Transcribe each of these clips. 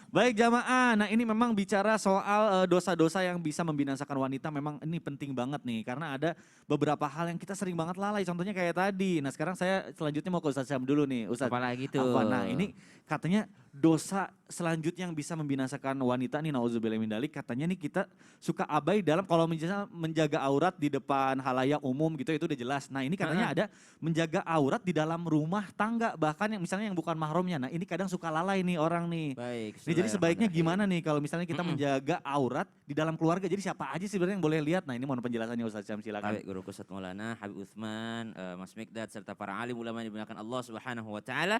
Baik jamaah, nah ini memang bicara soal dosa-dosa yang bisa membinasakan wanita memang ini penting banget nih. Karena ada beberapa hal yang kita sering banget lalai, contohnya kayak tadi. Nah sekarang saya selanjutnya mau ke Ustadz Syam dulu nih. Ustadz Apalagi Afwan, nah tuh. ini katanya dosa selanjutnya yang bisa membinasakan wanita nih, nauzubillah min dzalik, katanya nih kita suka abai dalam kalau misalnya menjaga aurat di depan halayak umum gitu itu udah jelas. Nah ini katanya Heeh. ada menjaga aurat di dalam rumah tangga, bahkan yang misalnya yang bukan mahramnya. Nah ini kadang suka lalai nih orang nih. Baik, Nih jadi sebaiknya bismillahirrahmanirrahim. gimana nih kalau misalnya kita Mm-mm. menjaga aurat di dalam keluarga? Jadi siapa aja sih sebenarnya yang boleh lihat? Nah ini mohon penjelasannya Ustaz Syam, silakan. Baik, Guru Ustadz Maulana, Habib Utsman, Mas Mikdad, serta para alim ulama yang dimuliakan Allah Subhanahu wa taala.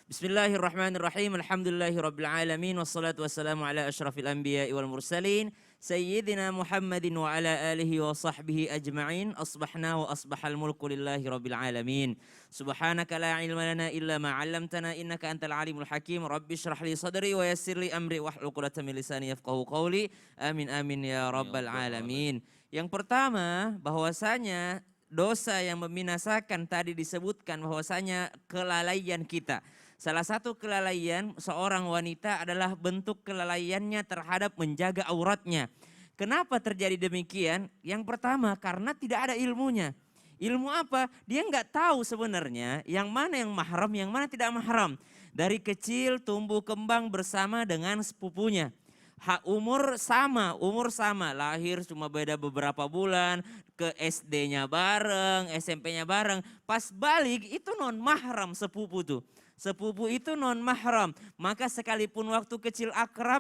Bismillahirrahmanirrahim. Alhamdulillahirabbil alamin wassalatu wassalamu ala asyrafil anbiya'i wal mursalin sayyidina Muhammadin wa ala alihi wa sahbihi ajma'in. Asbahna wa asbahal mulku lillahi rabbil alamin. Subhanaka la ilma lana illa ma 'allamtana innaka antal alimul hakim. Rabbi shrah li sadri wa yassir li amri wahlul 'uqdatam min lisani yafqahu qawli. Amin amin ya Amin ya rabbal rabbal alamin. alamin. Yang pertama, bahwasanya dosa yang membinasakan tadi disebutkan bahwasanya kelalaian kita. Salah satu kelalaian seorang wanita adalah bentuk kelalaiannya terhadap menjaga auratnya. Kenapa terjadi demikian? Yang pertama karena tidak ada ilmunya. Ilmu apa? Dia nggak tahu sebenarnya yang mana yang mahram, yang mana tidak mahram. Dari kecil tumbuh kembang bersama dengan sepupunya. Umur sama, lahir cuma beda beberapa bulan, ke SD-nya bareng, SMP-nya bareng. Pas balik itu non mahram sepupu tuh. Sepupu itu non mahram, maka sekalipun waktu kecil akrab,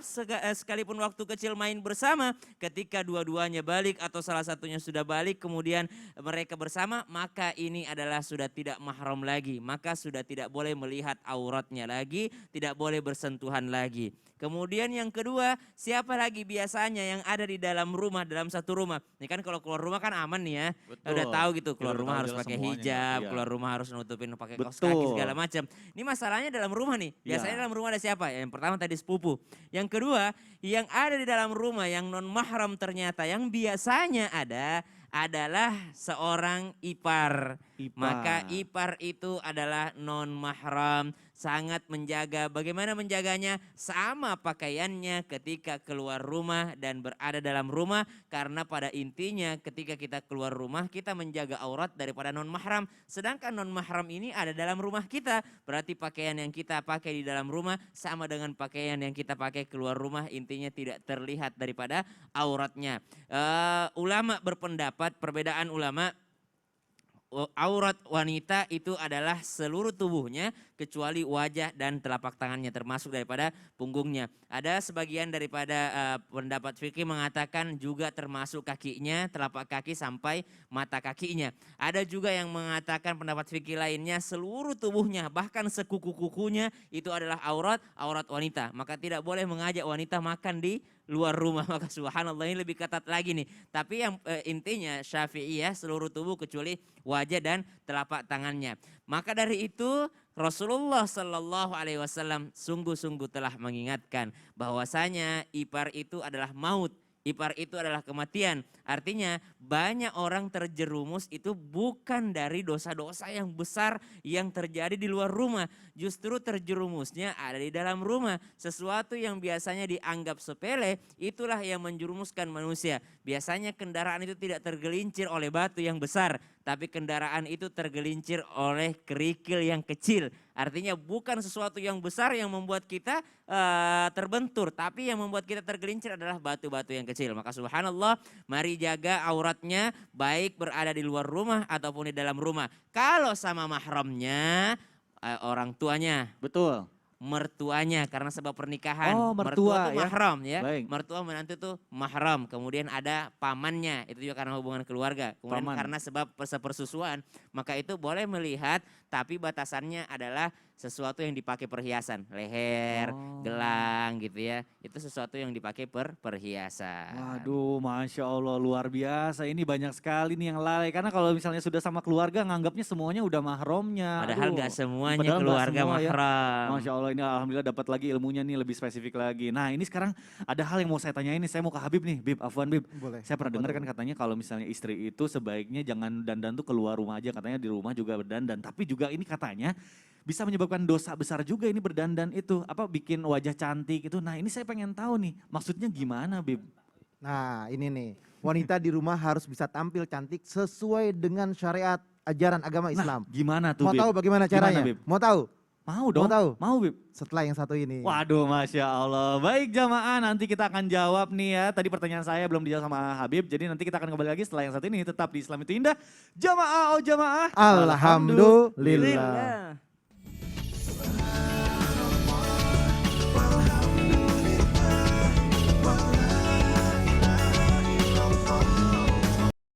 sekalipun waktu kecil main bersama, ketika dua-duanya balik atau salah satunya sudah balik kemudian mereka bersama, maka ini adalah sudah tidak mahram lagi, maka sudah tidak boleh melihat auratnya lagi, tidak boleh bersentuhan lagi. Kemudian yang kedua, siapa lagi biasanya yang ada di dalam rumah, dalam satu rumah? Ini kan kalau keluar rumah kan aman nih ya. Udah Betul. tahu gitu, Kita keluar udah rumah tahu harus jelas pakai semuanya ya. hijab, Iya. keluar rumah harus nutupin pakai kaos kaki segala Betul. macam. Ini masalahnya dalam rumah nih. Biasanya Iya. dalam rumah ada siapa? Yang pertama tadi sepupu. Yang kedua, yang ada di dalam rumah yang non mahram ternyata yang biasanya ada adalah seorang ipar. Maka IPA. ipar itu adalah non mahram, sangat menjaga. Bagaimana menjaganya? Sama pakaiannya ketika keluar rumah dan berada dalam rumah. Karena pada intinya ketika kita keluar rumah kita menjaga aurat daripada non mahram. Sedangkan non mahram ini ada dalam rumah kita. Berarti pakaian yang kita pakai di dalam rumah sama dengan pakaian yang kita pakai keluar rumah. Intinya tidak terlihat daripada auratnya. Ulama berpendapat, perbedaan ulama, aurat wanita itu adalah seluruh tubuhnya kecuali wajah dan telapak tangannya termasuk daripada punggungnya. Ada sebagian daripada pendapat fikih mengatakan juga termasuk kakinya, telapak kaki sampai mata kakinya. Ada juga yang mengatakan pendapat fikih lainnya seluruh tubuhnya bahkan sekuku-kukunya itu adalah aurat wanita. Maka tidak boleh mengajak wanita makan di luar rumah. Maka subhanallah ini lebih ketat lagi nih. Tapi yang intinya Syafi'iyah seluruh tubuh kecuali wajah dan telapak tangannya. Maka dari itu Rasulullah Shallallahu Alaihi Wasallam sungguh-sungguh telah mengingatkan bahwasanya ipar itu adalah maut. Ipar itu adalah kematian. Artinya banyak orang terjerumus itu bukan dari dosa-dosa yang besar yang terjadi di luar rumah. Justru terjerumusnya ada di dalam rumah. Sesuatu yang biasanya dianggap sepele itulah yang menjerumuskan manusia. Biasanya kendaraan itu tidak tergelincir oleh batu yang besar. Tapi kendaraan itu tergelincir oleh kerikil yang kecil. Artinya bukan sesuatu yang besar yang membuat kita terbentur. Tapi yang membuat kita tergelincir adalah batu-batu yang kecil. Maka subhanallah mari jaga auratnya baik berada di luar rumah ataupun di dalam rumah. Kalau sama mahramnya orang tuanya. Betul. Mertuanya karena sebab pernikahan. Oh Mertua mertua tuh ya. mahram ya. Baik. Mertua menantu tuh mahram. Kemudian ada pamannya, itu juga karena hubungan keluarga. Kemudian Paman. karena sebab persepersusuan, maka itu boleh melihat tapi batasannya adalah sesuatu yang dipakai perhiasan, leher, Oh. gelang gitu ya. Itu sesuatu yang dipakai perhiasan. Waduh, Masya Allah luar biasa. Ini banyak sekali nih yang lalai. Karena kalau misalnya sudah sama keluarga nganggapnya semuanya udah mahromnya. Padahal Aduh, nggak semuanya padahal nggak keluarga semua ya. mahram. Masya Allah ini alhamdulillah dapat lagi ilmunya nih lebih spesifik lagi. Nah ini sekarang ada hal yang mau saya tanyain nih. Saya mau ke Habib nih, Bib, Afwan Bib. Boleh. Saya pernah Apa dengar tuh? kan katanya kalau misalnya istri itu sebaiknya jangan dandan tuh keluar rumah aja. Katanya di rumah juga berdandan. Tapi juga ini katanya bisa menyebabkan dosa besar juga ini berdandan itu. Apa bikin wajah cantik itu. Nah ini saya pengen tahu nih maksudnya gimana Bib? Nah ini nih, wanita di rumah harus bisa tampil cantik sesuai dengan syariat ajaran agama Islam. Gimana tuh Mau Bib? tahu bagaimana caranya? Bib? Mau tahu? Mau dong, Mau tahu? mau Bib. Setelah yang satu ini. Waduh Masya Allah. Baik jamaah nanti kita akan jawab nih ya. Tadi pertanyaan saya belum dijawab sama Habib. Jadi nanti kita akan kembali lagi setelah yang satu ini. Tetap di Islam itu Indah. Jamaah oh jamaah. Alhamdulillah.